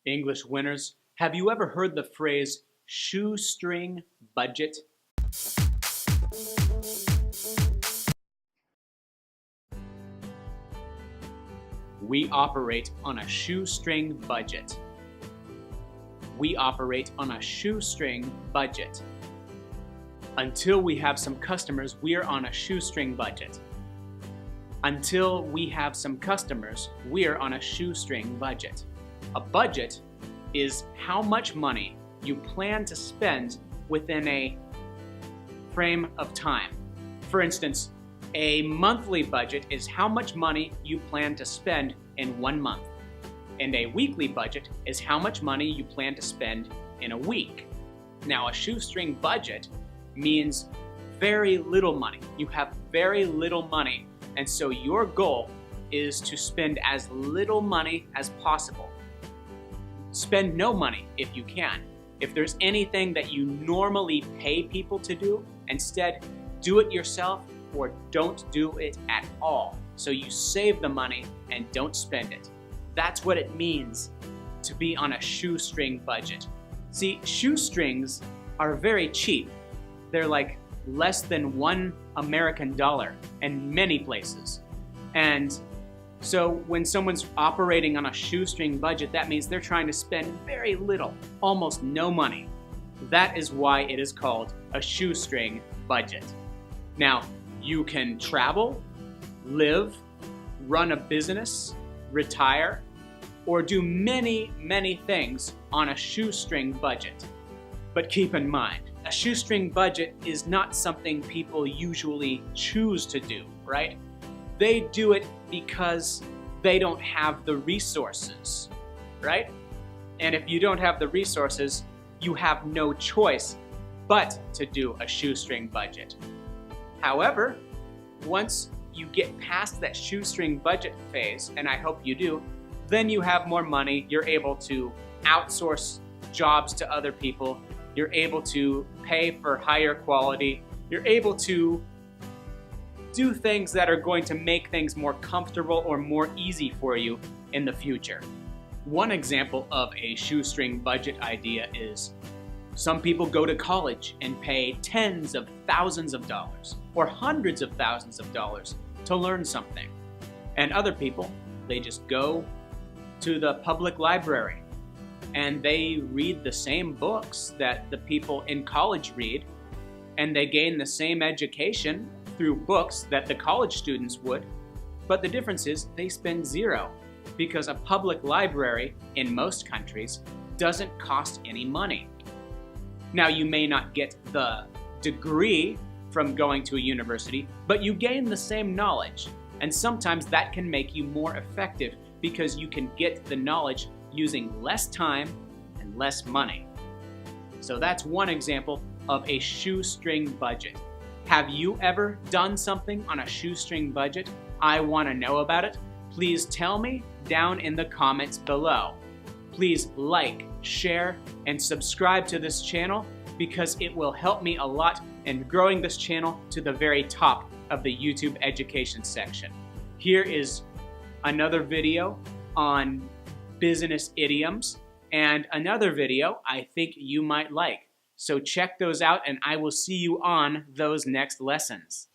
English winners, have you ever heard the phrase shoestring budget? We operate on a shoestring budget. We operate on a shoestring budget. Until we have some customers, we're on a shoestring budget. Until we have some customers, we're on a shoestring budget. A budget is how much money you plan to spend within a frame of time. For instance, a monthly budget is how much money you plan to spend in 1 month. And a weekly budget is how much money you plan to spend in a week. Now, a shoestring budget means very little money. You have very little money, and so your goal is to spend as little money as possible. Spend no money if you can. If there's anything that you normally pay people to do, instead do it yourself or don't do it at all. So you save the money and don't spend it. That's what it means to be on a shoestring budget. See, shoestrings are very cheap. They're like less than $1 American in many places. And so when someone's operating on a shoestring budget, that means they're trying to spend very little, almost no money. That is why it is called a shoestring budget. Now, you can travel, live, run a business, retire, or do many, many things on a shoestring budget. But keep in mind, a shoestring budget is not something people usually choose to do, right? They do it because they don't have the resources, right? And if you don't have the resources, you have no choice but to do a shoestring budget. However, once you get past that shoestring budget phase, and I hope you do, then you have more money, you're able to outsource jobs to other people, you're able to pay for higher quality, you're able to do things that are going to make things more comfortable or more easy for you in the future. One example of a shoestring budget idea is some people go to college and pay tens of thousands of dollars or hundreds of thousands of dollars to learn something. And other people, they just go to the public library and they read the same books that the people in college read, and they gain the same education through books that the college students would, but the difference is they spend zero because a public library in most countries doesn't cost any money. Now, you may not get the degree from going to a university, but you gain the same knowledge, and sometimes that can make you more effective because you can get the knowledge using less time and less money. So that's one example of a shoestring budget. Have you ever done something on a shoestring budget? I want to know about it. Please tell me down in the comments below. Please like, share, and subscribe to this channel because it will help me a lot in growing this channel to the very top of the YouTube education section. Here is another video on business idioms and another video I think you might like. So check those out and I will see you on those next lessons.